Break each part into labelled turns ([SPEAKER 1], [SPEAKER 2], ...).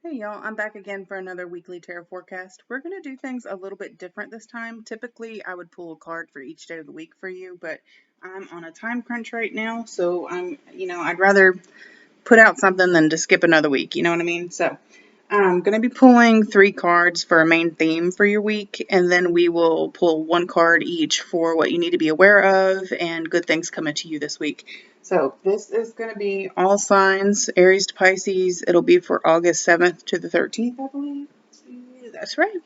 [SPEAKER 1] Hey y'all, I'm back again for another weekly tarot forecast. We're going to do things a little bit different this time. Typically, I would pull a card for each day of the week for you, but I'm on a time crunch right now, so I'd rather put out something than to skip another week, you know what I mean? So I'm going to be pulling 3 cards for a main theme for your week, and then we will pull 1 card each for what you need to be aware of and good things coming to you this week. So this is going to be all signs, Aries to Pisces. It'll be for August 7th to the 13th, I believe. That's right.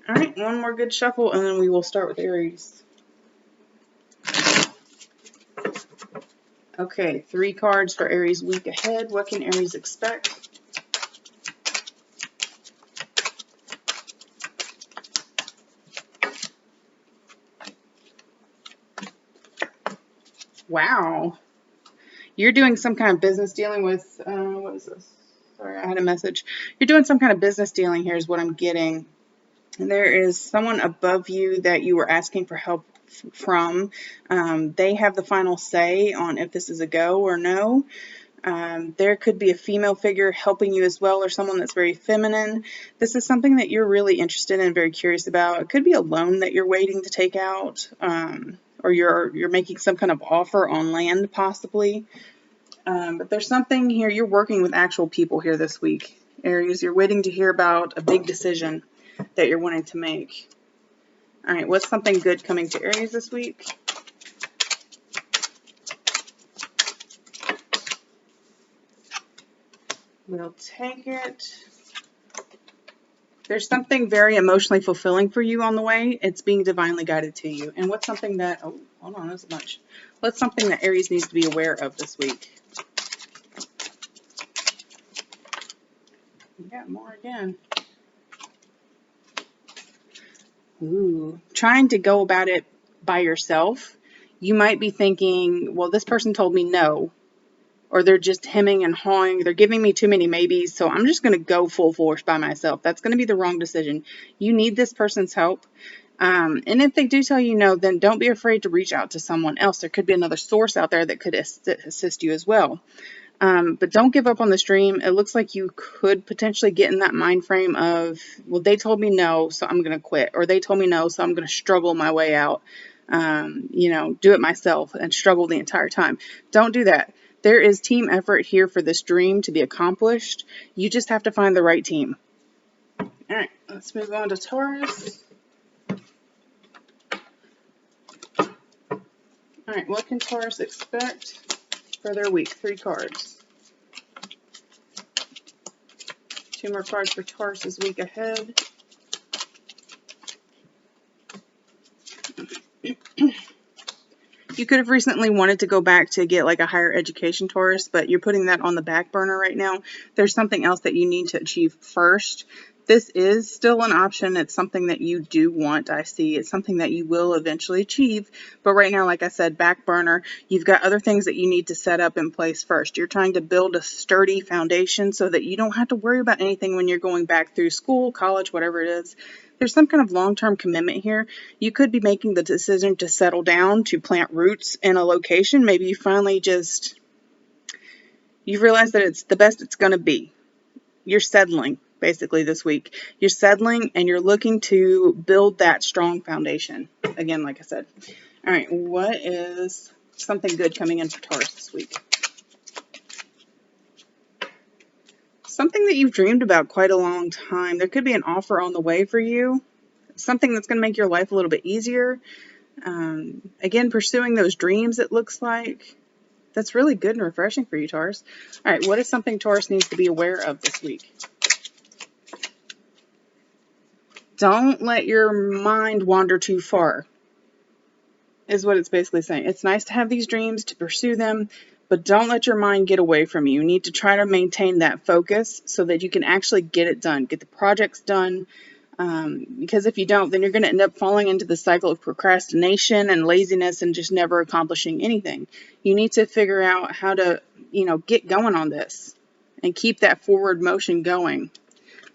[SPEAKER 1] All right, one more good shuffle, and then we will start with Aries. Okay, 3 cards for Aries week ahead. What can Aries expect? Wow. You're doing some kind of business dealing with, what is this? Sorry, I had a message. You're doing some kind of business dealing here is what I'm getting. And there is someone above you that you were asking for help from. They have the final say on if this is a go or no. There could be a female figure helping you as well, or someone that's very feminine. This is something that you're really interested in and very curious about. It could be a loan that you're waiting to take out, or you're making some kind of offer on land possibly. But there's something here. You're working with actual people here this week, Aries. You're waiting to hear about a big decision that you're wanting to make. All right, what's something good coming to Aries this week? We'll take it. There's something very emotionally fulfilling for you on the way. It's being divinely guided to you. And what's something that, oh, hold on, that's a bunch. What's something that Aries needs to be aware of this week? We got more again. Ooh, trying to go about it by yourself. You might be thinking, well, this person told me no, or they're just hemming and hawing. They're giving me too many maybes, so I'm just going to go full force by myself. That's going to be the wrong decision. You need this person's help. And if they do tell you no, then don't be afraid to reach out to someone else. There could be another source out there that could assist you as well. But don't give up on this dream. It looks like you could potentially get in that mind frame of, well, they told me no, so I'm going to quit. Or they told me no, so I'm going to struggle my way out. Do it myself and struggle the entire time. Don't do that. There is team effort here for this dream to be accomplished. You just have to find the right team. All right, let's move on to Taurus. All right, what can Taurus expect for their week? 3 cards. 2 more cards for Taurus' week ahead. You could have recently wanted to go back to get like a higher education, Taurus, but you're putting that on the back burner right now. There's something else that you need to achieve first. This is still an option. It's something that you do want, I see. It's something that you will eventually achieve. But right now, like I said, back burner, you've got other things that you need to set up in place first. You're trying to build a sturdy foundation so that you don't have to worry about anything when you're going back through school, college, whatever it is. There's some kind of long-term commitment here. You could be making the decision to settle down, to plant roots in a location. Maybe you finally you realize that it's the best it's going to be. You're settling, basically, this week. You're settling and you're looking to build that strong foundation. Again, like I said. All right, what is something good coming in for Taurus this week? Something that you've dreamed about quite a long time. There could be an offer on the way for you. Something that's going to make your life a little bit easier. Again, pursuing those dreams, it looks like. That's really good and refreshing for you, Taurus. All right, what is something Taurus needs to be aware of this week? Don't let your mind wander too far, is what it's basically saying. It's nice to have these dreams, to pursue them, but don't let your mind get away from you. You need to try to maintain that focus so that you can actually get it done, get the projects done. Because if you don't, then you're going to end up falling into the cycle of procrastination and laziness and just never accomplishing anything. You need to figure out how to, get going on this and keep that forward motion going.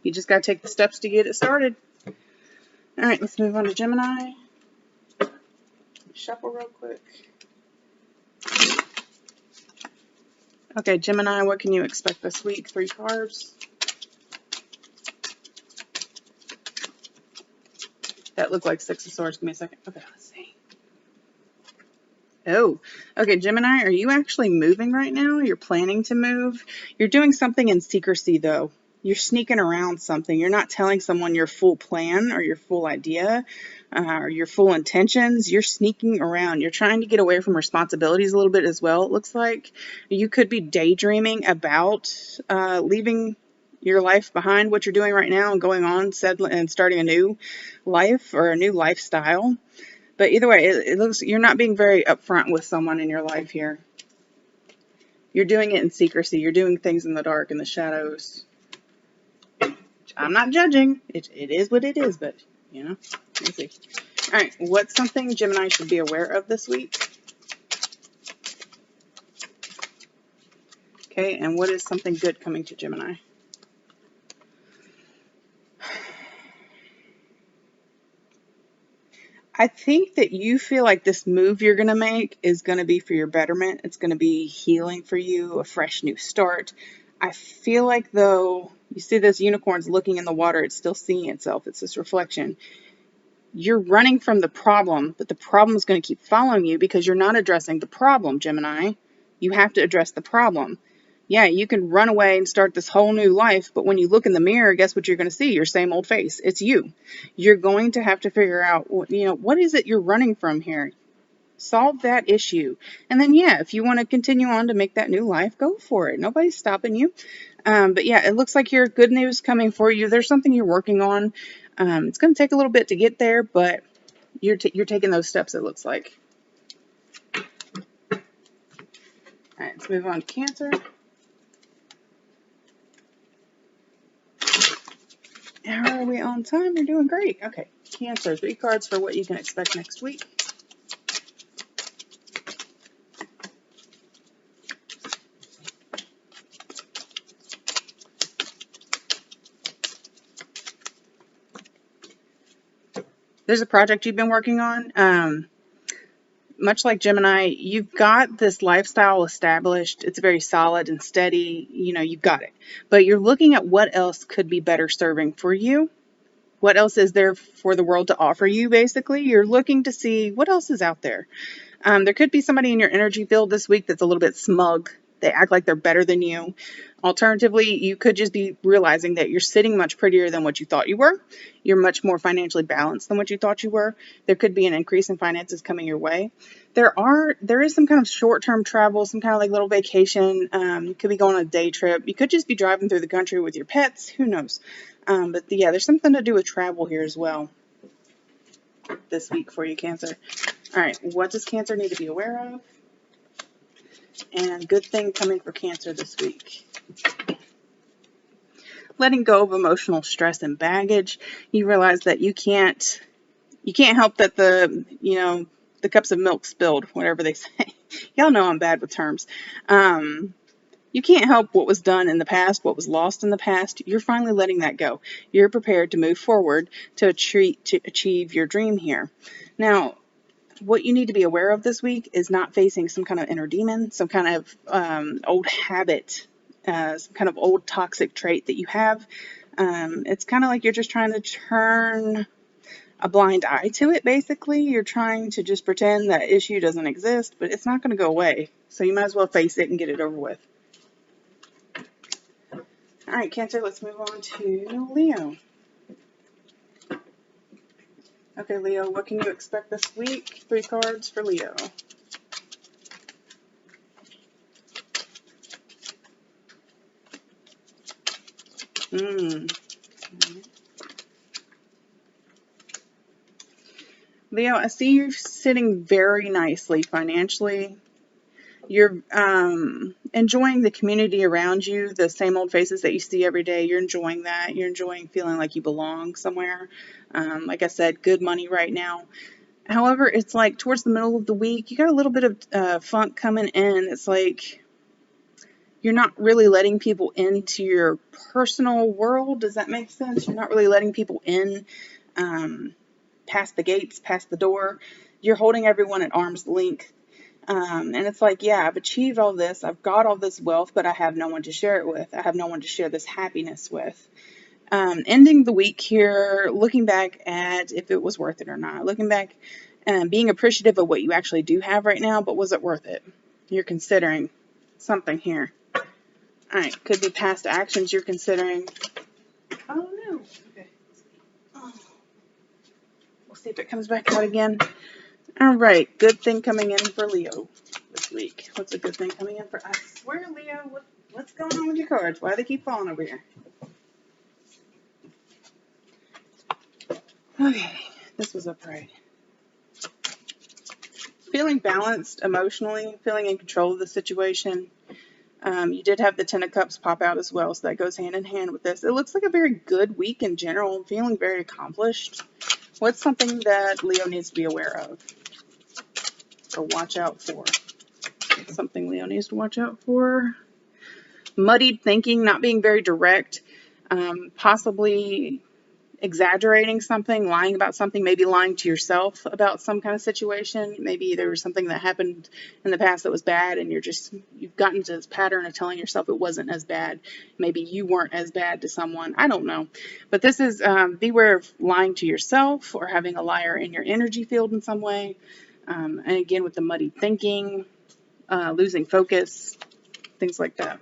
[SPEAKER 1] You just got to take the steps to get it started. All right, let's move on to Gemini. Shuffle real quick. Okay, Gemini, what can you expect this week? 3 cards. That looked like Six of Swords. Give me a second. Okay, let's see. Oh, okay, Gemini, are you actually moving right now? You're planning to move? You're doing something in secrecy, though. You're sneaking around something. You're not telling someone your full plan or your full idea or your full intentions. You're sneaking around. You're trying to get away from responsibilities a little bit as well, it looks like. You could be daydreaming about leaving your life behind, what you're doing right now, and going on, settling, and starting a new life or a new lifestyle. But either way, it looks you're not being very upfront with someone in your life here. You're doing it in secrecy. You're doing things in the dark, in the shadows. I'm not judging. It is what it is, but, you know, let's see. All right, what's something Gemini should be aware of this week? Okay, and what is something good coming to Gemini? I think that you feel like this move you're going to make is going to be for your betterment. It's going to be healing for you, a fresh new start. I feel like, though, you see this unicorn's looking in the water, it's still seeing itself. It's this reflection. You're running from the problem, but the problem is going to keep following you because you're not addressing the problem, Gemini. You have to address the problem. Yeah, you can run away and start this whole new life, but when you look in the mirror, guess what you're going to see? Your same old face. It's you. You're going to have to figure out, what is it you're running from here? Solve that issue. And then, yeah, if you want to continue on to make that new life, go for it. Nobody's stopping you. But yeah, it looks like your good news coming for you. There's something you're working on. It's going to take a little bit to get there, but you're taking those steps, it looks like. All right, let's move on to Cancer. How are we on time? We're doing great. Okay, Cancer, 3 cards for what you can expect next week. There's a project you've been working on. Much like Gemini, you've got this lifestyle established. It's very solid and steady. You've got it. But you're looking at what else could be better serving for you. What else is there for the world to offer you, basically? You're looking to see what else is out there. There could be somebody in your energy field this week that's a little bit smug. They act like they're better than you. Alternatively, you could just be realizing that you're sitting much prettier than what you thought you were. You're much more financially balanced than what you thought you were. There could be an increase in finances coming your way. There is some kind of short-term travel, some kind of like little vacation. You could be going on a day trip. You could just be driving through the country with your pets. Who knows? But yeah, there's something to do with travel here as well this week for you, Cancer. All right, what does Cancer need to be aware of? And good thing coming for Cancer this week. Letting go of emotional stress and baggage. You realize that you can't help that the cups of milk spilled, whatever they say. Y'all know I'm bad with terms. You can't help what was done in the past, what was lost in the past. You're finally letting that go. You're prepared to move forward to achieve your dream here. Now, what you need to be aware of this week is not facing some kind of inner demon, some kind of old habit, some kind of old toxic trait that you have. It's kind of like you're just trying to turn a blind eye to it, basically. You're trying to just pretend that issue doesn't exist, but it's not going to go away. So you might as well face it and get it over with. All right, Cancer, let's move on to Leo. Okay, Leo, what can you expect this week? 3 cards for Leo. Leo, I see you sitting very nicely financially. You're enjoying the community around you, the same old faces that you see every day. You're enjoying that. You're enjoying feeling like you belong somewhere. Like I said, good money right now. However, it's like towards the middle of the week, you got a little bit of funk coming in. It's like you're not really letting people into your personal world. Does that make sense? You're not really letting people in past the gates, past the door. You're holding everyone at arm's length. And it's like, yeah, I've achieved all this. I've got all this wealth, but I have no one to share it with. I have no one to share this happiness with. Ending the week here, looking back at if it was worth it or not. Looking back, being appreciative of what you actually do have right now, but was it worth it? You're considering something here. All right, could be past actions you're considering. Oh, no. Okay. Oh. We'll see if it comes back out again. All right, good thing coming in for Leo this week. What's a good thing coming in for us? Where, Leo? What's going on with your cards? Why do they keep falling over here? Okay, this was upright. Feeling balanced emotionally, feeling in control of the situation. You did have the Ten of Cups pop out as well, so that goes hand in hand with this. It looks like a very good week in general, feeling very accomplished. What's something that Leo needs to be aware of or watch out for? Something Leo needs to watch out for. Muddied thinking, not being very direct, possibly exaggerating something, lying about something, maybe lying to yourself about some kind of situation. Maybe there was something that happened in the past that was bad, and you've gotten to this pattern of telling yourself it wasn't as bad. Maybe you weren't as bad to someone. I don't know. But this is beware of lying to yourself or having a liar in your energy field in some way. And again, with the muddied thinking, losing focus, things like that.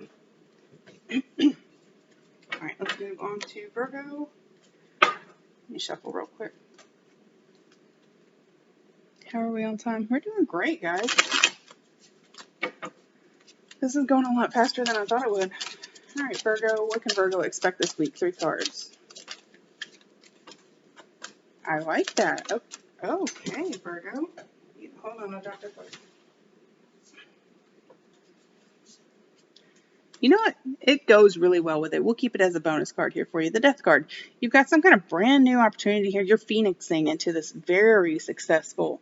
[SPEAKER 1] All right, let's move on to Virgo. Let me shuffle real quick. How are we on time? We're doing great, guys. This is going a lot faster than I thought it would. All right, Virgo, what can Virgo expect this week? 3 cards. I like that. Oh, okay, Virgo. Hold on, I'll drop this card. You know what? It goes really well with it. We'll keep it as a bonus card here for you. The Death card. You've got some kind of brand new opportunity here. You're phoenixing into this very successful,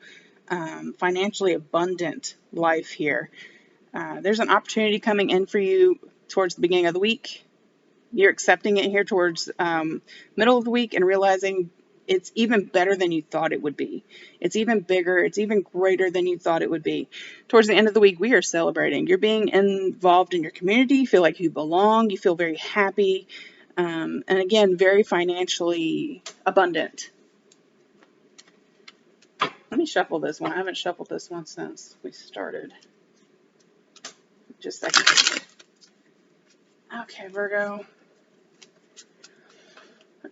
[SPEAKER 1] financially abundant life here. There's an opportunity coming in for you towards the beginning of the week. You're accepting it here towards middle of the week and realizing it's even better than you thought it would be. It's even bigger. It's even greater than you thought it would be. Towards the end of the week, we are celebrating. You're being involved in your community. You feel like you belong. You feel very happy. And again, very financially abundant. Let me shuffle this one. I haven't shuffled this one since we started. Just a second. Okay, Virgo.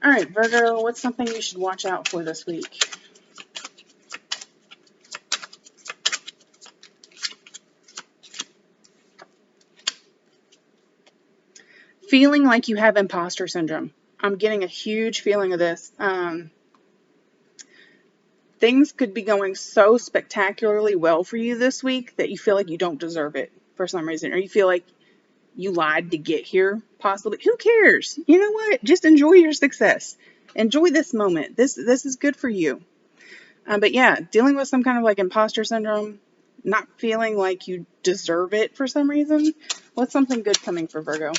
[SPEAKER 1] All right, Virgo, what's something you should watch out for this week? Feeling like you have imposter syndrome. I'm getting a huge feeling of this. Things could be going so spectacularly well for you this week that you feel like you don't deserve it for some reason, or you feel like you lied to get here, possibly. Who cares? You know what? Just enjoy your success. Enjoy this moment. This is good for you. But yeah, dealing with some kind of like imposter syndrome, not feeling like you deserve it for some reason. What's something good coming for Virgo?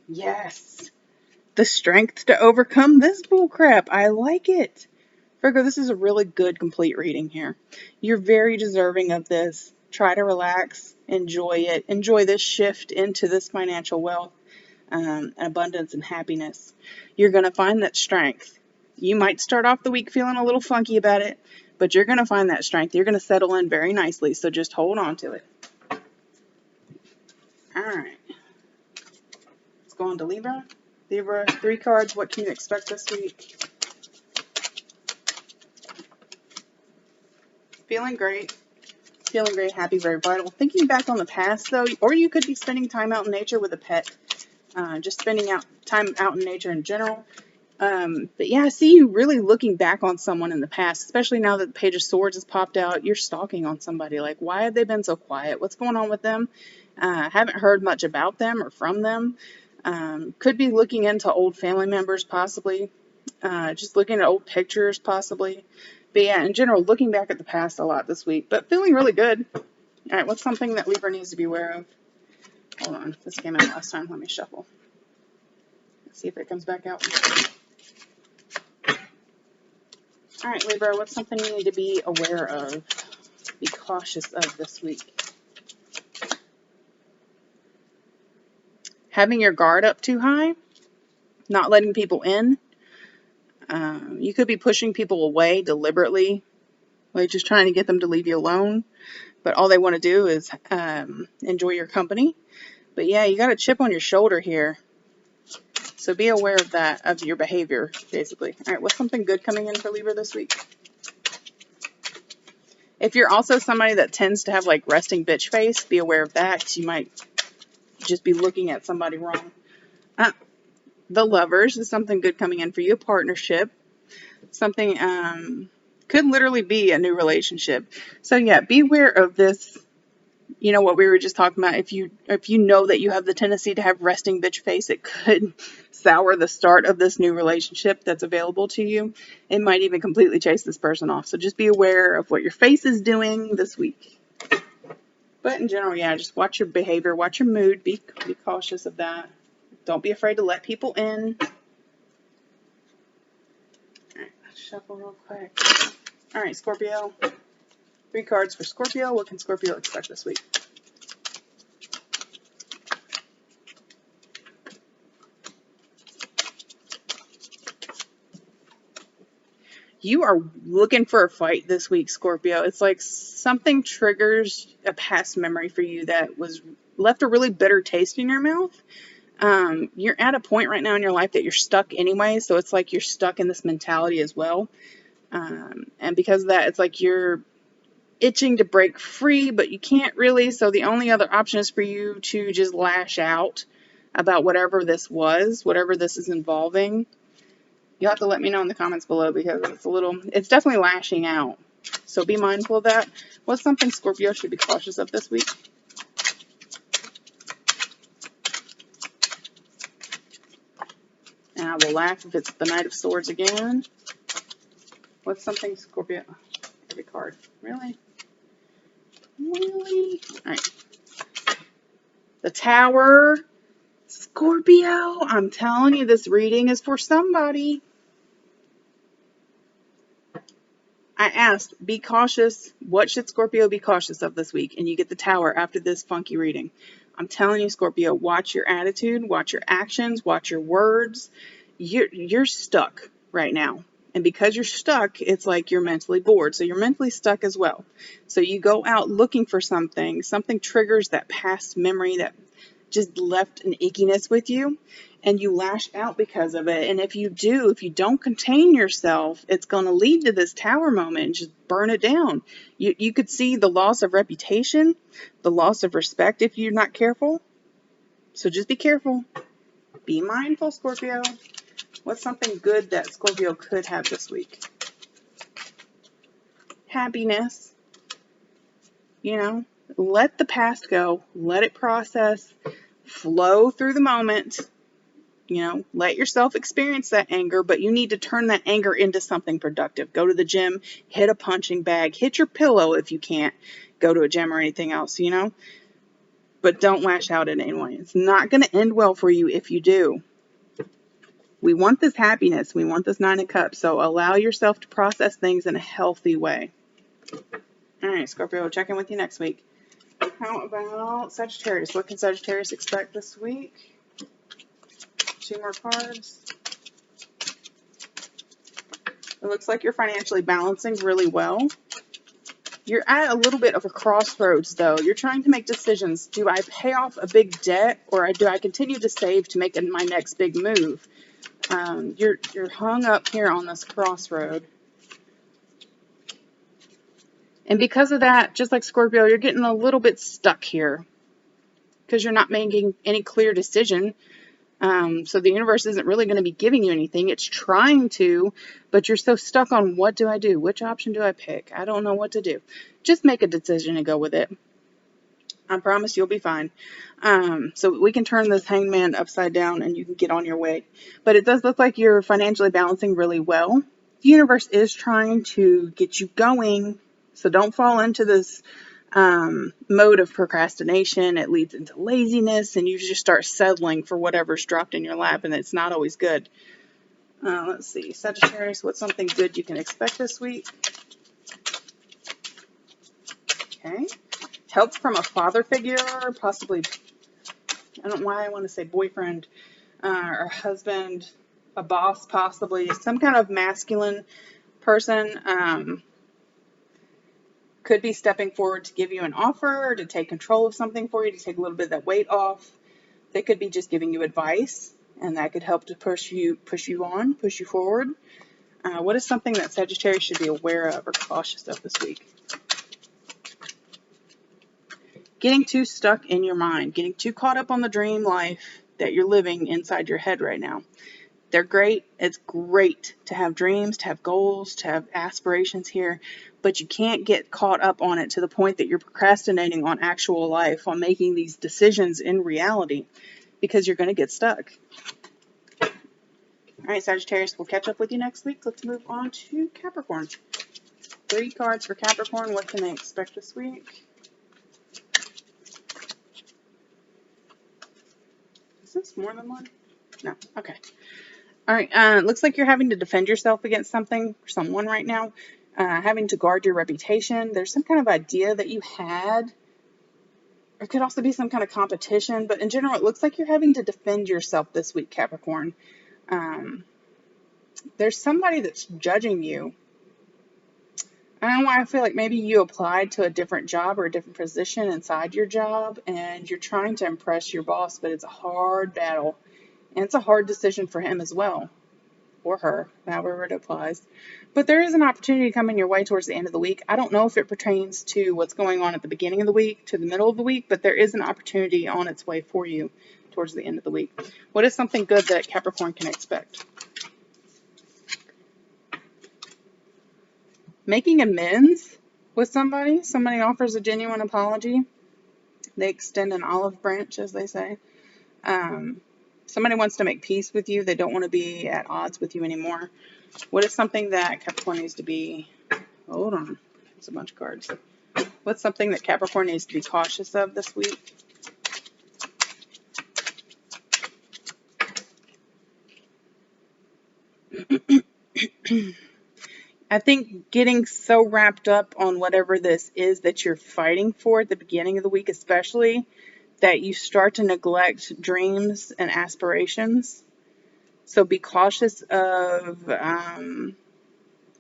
[SPEAKER 1] Yes. The strength to overcome this bullcrap. I like it. Virgo, this is a really good complete reading here. You're very deserving of this. Try to relax. Enjoy it. Enjoy this shift into this financial wealth, abundance, and happiness. You're going to find that strength. You might start off the week feeling a little funky about it, but you're going to find that strength. You're going to settle in very nicely, so just hold on to it. All right. Let's go on to Libra. Libra, 3 cards. What can you expect this week? Feeling great. Feeling very happy, very vital. Thinking back on the past, though, or you could be spending time out in nature with a pet. Just spending time out in nature in general. But yeah, I see you really looking back on someone in the past, especially now that the Page of Swords has popped out. You're stalking on somebody. Like, why have they been so quiet? What's going on with them? Haven't heard much about them or from them. Could be looking into old family members, possibly. Just looking at old pictures, possibly. But yeah, in general, looking back at the past a lot this week, but feeling really good. All right, what's something that Libra needs to be aware of? Hold on, this came out last time. Let me shuffle. Let's see if it comes back out. All right, Libra, what's something you need to be aware of, be cautious of this week? having your guard up too high, not letting people in. You could be pushing people away deliberately, like just trying to get them to leave you alone. But all they want to do is enjoy your company. But yeah, you got a chip on your shoulder here. So be aware of that, of your behavior, basically. All right, what's something good coming in for Libra this week? If you're also somebody that tends to have like resting bitch face, be aware of that, because you might just be looking at somebody wrong. The Lovers is something good coming in for you. A partnership. Something could literally be a new relationship. So yeah, beware of this. You know what we were just talking about. If you know that you have the tendency to have resting bitch face, it could sour the start of this new relationship that's available to you. It might even completely chase this person off. So just be aware of what your face is doing this week. But in general, yeah, just watch your behavior, watch your mood. Be cautious of that. Don't be afraid to let people in. All right, let's shuffle real quick. All right, Scorpio. 3 cards for Scorpio. What can Scorpio expect this week? You are looking for a fight this week, Scorpio. It's like something triggers a past memory for you that left a really bitter taste in your mouth. You're at a point right now in your life that you're stuck anyway, so it's like you're stuck in this mentality as well. And because of that, it's like you're itching to break free, but you can't really. So the only other option is for you to just lash out about whatever this is involving. You'll have to let me know in the comments below, because it's definitely lashing out. So be mindful of that. What's something Scorpio should be cautious of this week? And I will laugh if it's the Knight of Swords again. What's something Scorpio? Every card. Really? Really? Alright. The Tower. Scorpio, I'm telling you, this reading is for somebody. I asked, be cautious. What should Scorpio be cautious of this week? And you get the Tower after this funky reading. I'm telling you, Scorpio, watch your attitude, watch your actions, watch your words. You're stuck right now. And because you're stuck, it's like you're mentally bored. So you're mentally stuck as well. So you go out looking for something triggers that past memory that just left an ickiness with you, and you lash out because of it. And if you don't contain yourself, it's going to lead to this Tower moment and just burn it down. You could see the loss of reputation, the loss of respect if you're not careful. So just be careful. Be mindful, Scorpio. What's something good that Scorpio could have this week? Happiness. Let the past go. Let it process. Flow through the moment. Let yourself experience that anger, but you need to turn that anger into something productive. Go to the gym, hit a punching bag, hit your pillow if you can't go to a gym or anything else, But don't lash out at anyone. It's not going to end well for you if you do. We want this happiness. We want this 9 of Cups. So allow yourself to process things in a healthy way. All right, Scorpio, we'll check in with you next week. How about Sagittarius? What can Sagittarius expect this week? 2 more cards. It looks like you're financially balancing really well. You're at a little bit of a crossroads, though. You're trying to make decisions. Do I pay off a big debt, or do I continue to save to make my next big move? You're hung up here on this crossroad. And because of that, just like Scorpio, you're getting a little bit stuck here because you're not making any clear decision. So the universe isn't really going to be giving you anything. It's trying to, but you're so stuck on what do I do? Which option do I pick? I don't know what to do. Just make a decision and go with it. I promise you'll be fine. So we can turn this hangman upside down and you can get on your way. But it does look like you're financially balancing really well. The universe is trying to get you going. So don't fall into this mode of procrastination. It leads into laziness, and you just start settling for whatever's dropped in your lap, and it's not always good. Let's see, Sagittarius, what's something good you can expect this week? Okay. Help from a father figure, possibly I don't know why I want to say boyfriend or husband, a boss possibly, some kind of masculine person could be stepping forward to give you an offer or to take control of something for you, to take a little bit of that weight off. They could be just giving you advice, and that could help to push you on, push you forward. What is something that Sagittarius should be aware of or cautious of this week? Getting too stuck in your mind, getting too caught up on the dream life that you're living inside your head right now. They're great. It's great to have dreams, to have goals, to have aspirations here, but you can't get caught up on it to the point that you're procrastinating on actual life, on making these decisions in reality, because you're going to get stuck. All right, Sagittarius, we'll catch up with you next week. Let's move on to Capricorn. 3 cards for Capricorn. What can they expect this week? Is this more than one? No. Okay. All right. Looks like you're having to defend yourself against something or someone right now. Having to guard your reputation. There's some kind of idea that you had. It could also be some kind of competition. But in general, it looks like you're having to defend yourself this week, Capricorn. There's somebody that's judging you. I don't know why I feel like maybe you applied to a different job or a different position inside your job, and you're trying to impress your boss, but it's a hard battle. And it's a hard decision for him as well. Or her, however it applies. But there is an opportunity coming your way towards the end of the week. I don't know if it pertains to what's going on at the beginning of the week to the middle of the week, but there is an opportunity on its way for you towards the end of the week. What is something good that Capricorn can expect? Making amends with somebody. Somebody offers a genuine apology. They extend an olive branch, as they say. Somebody wants to make peace with you. They don't want to be at odds with you anymore. What is something that Capricorn needs to be... Hold on. There's a bunch of cards. What's something that Capricorn needs to be cautious of this week? I think getting so wrapped up on whatever this is that you're fighting for at the beginning of the week especially, that you start to neglect dreams and aspirations. So be cautious of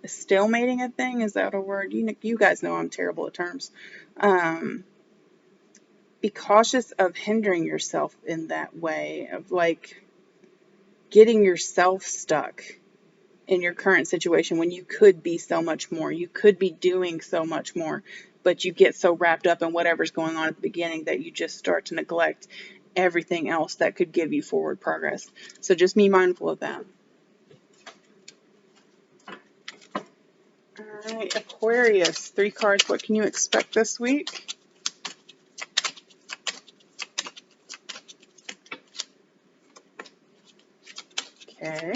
[SPEAKER 1] stalemating a thing. Is that a word? You guys know I'm terrible at terms. Be cautious of hindering yourself in that way, of like getting yourself stuck in your current situation when you could be so much more. You could be doing so much more, but you get so wrapped up in whatever's going on at the beginning that you just start to neglect everything else that could give you forward progress. So just be mindful of that. All right, Aquarius, 3 cards. What can you expect this week? Okay.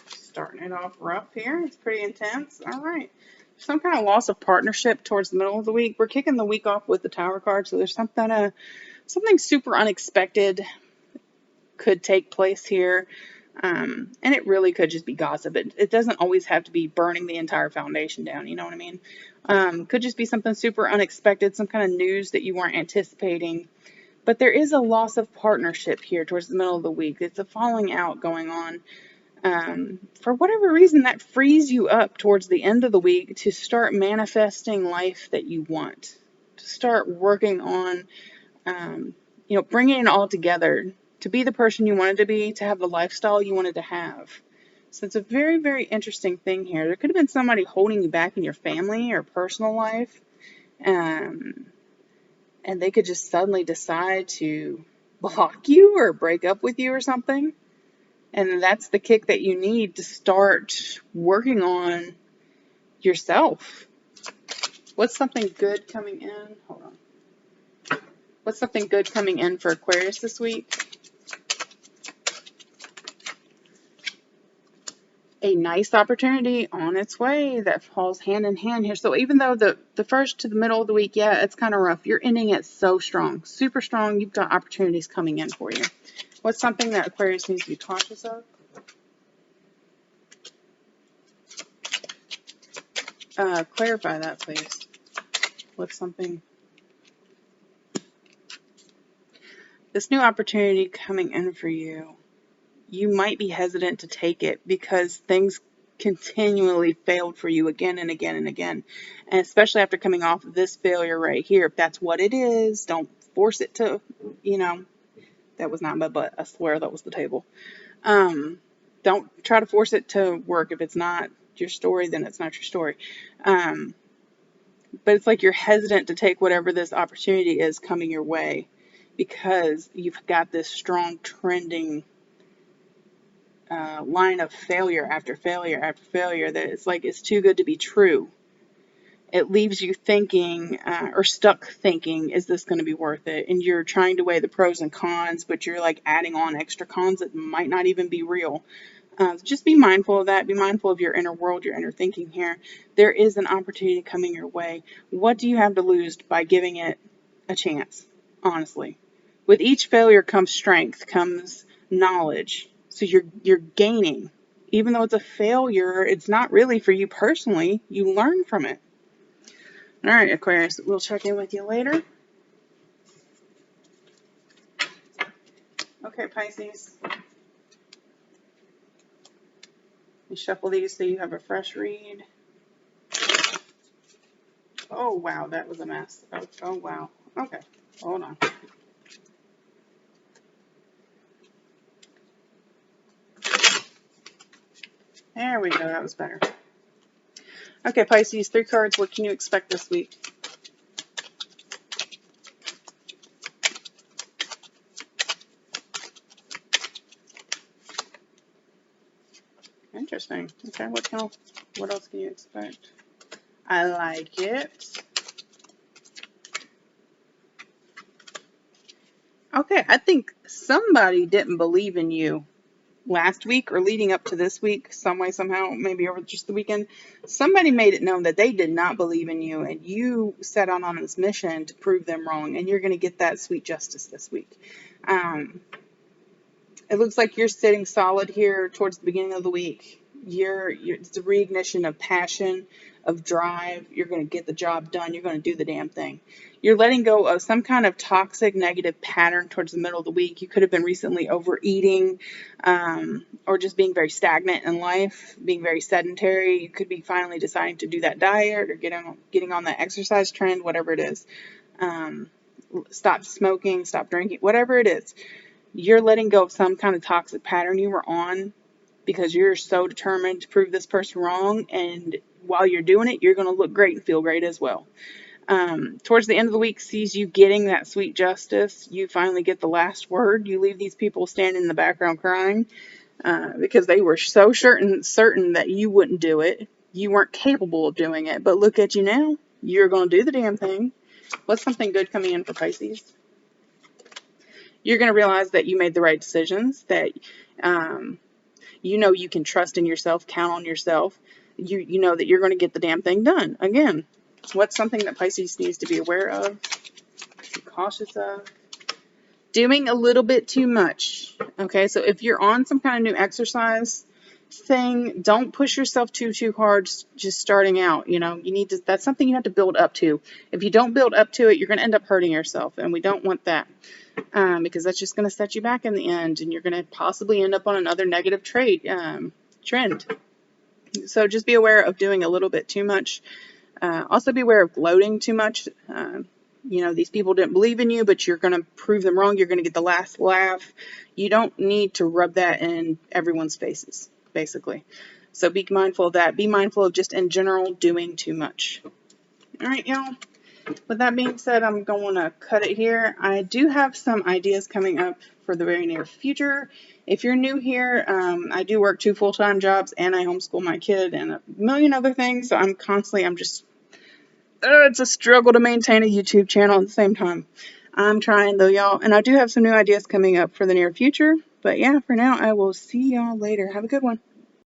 [SPEAKER 1] Starting it off rough here. It's pretty intense. All right. Some kind of loss of partnership towards the middle of the week. We're kicking the week off with the Tower card, so there's something super unexpected could take place here. And it really could just be gossip. It doesn't always have to be burning the entire foundation down, you know what I mean? Could just be something super unexpected, some kind of news that you weren't anticipating. But there is a loss of partnership here towards the middle of the week. It's a falling out going on. For whatever reason, that frees you up towards the end of the week to start manifesting life that you want, to start working on, bringing it all together, to be the person you wanted to be, to have the lifestyle you wanted to have. So it's a very, very interesting thing here. There could have been somebody holding you back in your family or personal life, and they could just suddenly decide to block you or break up with you or something. And that's the kick that you need to start working on yourself. What's something good coming in? Hold on. What's something good coming in for Aquarius this week? A nice opportunity on its way that falls hand in hand here. So even though the first to the middle of the week, yeah, it's kind of rough, you're ending it so strong, super strong. You've got opportunities coming in for you. What's something that Aquarius needs to be cautious of? Clarify that, please. What's something? This new opportunity coming in for you, you might be hesitant to take it because things continually failed for you again and again and again. And especially after coming off of this failure right here, if that's what it is, don't force it to, that was not my butt. I swear that was the table. Don't try to force it to work. If it's not your story, then it's not your story. But it's like you're hesitant to take whatever this opportunity is coming your way because you've got this strong trending line of failure after failure after failure that it's like it's too good to be true. It leaves you thinking or stuck thinking, is this going to be worth it? And you're trying to weigh the pros and cons, but you're like adding on extra cons that might not even be real. Just be mindful of that. Be mindful of your inner world, your inner thinking here. There is an opportunity coming your way. What do you have to lose by giving it a chance? Honestly, with each failure comes strength, comes knowledge. So you're gaining. Even though it's a failure, it's not really for you personally. You learn from it. All right, Aquarius, we'll check in with you later. Okay, Pisces. You shuffle these so you have a fresh read. Oh, wow, that was a mess. Oh wow. Okay, hold on. There we go, that was better. Okay, Pisces, 3 cards. What can you expect this week? Interesting. Okay, what else can you expect? I like it. Okay, I think somebody didn't believe in you last week or leading up to this week, some way, somehow, maybe over just the weekend. Somebody made it known that they did not believe in you, and you set out on this mission to prove them wrong, and you're going to get that sweet justice this week. It looks like you're sitting solid here towards the beginning of the week. It's a reignition of passion, of drive. You're going to get the job done. You're going to do the damn thing. You're letting go of some kind of toxic, negative pattern towards the middle of the week. You could have been recently overeating, or just being very stagnant in life, being very sedentary. You could be finally deciding to do that diet or getting on that exercise trend, whatever it is. Stop smoking, stop drinking, whatever it is. You're letting go of some kind of toxic pattern you were on because you're so determined to prove this person wrong. And while you're doing it, you're going to look great and feel great as well. Towards the end of the week sees you getting that sweet justice. You finally get the last word. You leave these people standing in the background crying because they were so certain that you wouldn't do it. You weren't capable of doing it. But look at you now. You're going to do the damn thing. What's something good coming in for Pisces? You're going to realize that you made the right decisions, that you can trust in yourself, count on yourself. You know that you're going to get the damn thing done. Again, what's something that Pisces needs to be aware of, be cautious of? Doing a little bit too much. Okay, so if you're on some kind of new exercise thing, don't push yourself too hard just starting out. That's something you have to build up to. If you don't build up to it, you're going to end up hurting yourself, and we don't want that. Because that's just going to set you back in the end, and you're going to possibly end up on another negative trend. So just be aware of doing a little bit too much. Also be aware of gloating too much. These people didn't believe in you, but you're going to prove them wrong. You're going to get the last laugh. You don't need to rub that in everyone's faces, basically. So be mindful of that. Be mindful of just in general doing too much. All right, y'all. With that being said, I'm going to cut it here. I do have some ideas coming up for the very near future. If you're new here, I do work 2 full-time jobs, and I homeschool my kid and a million other things. So it's a struggle to maintain a YouTube channel at the same time. I'm trying though, y'all. And I do have some new ideas coming up for the near future. But yeah, for now, I will see y'all later. Have a good one.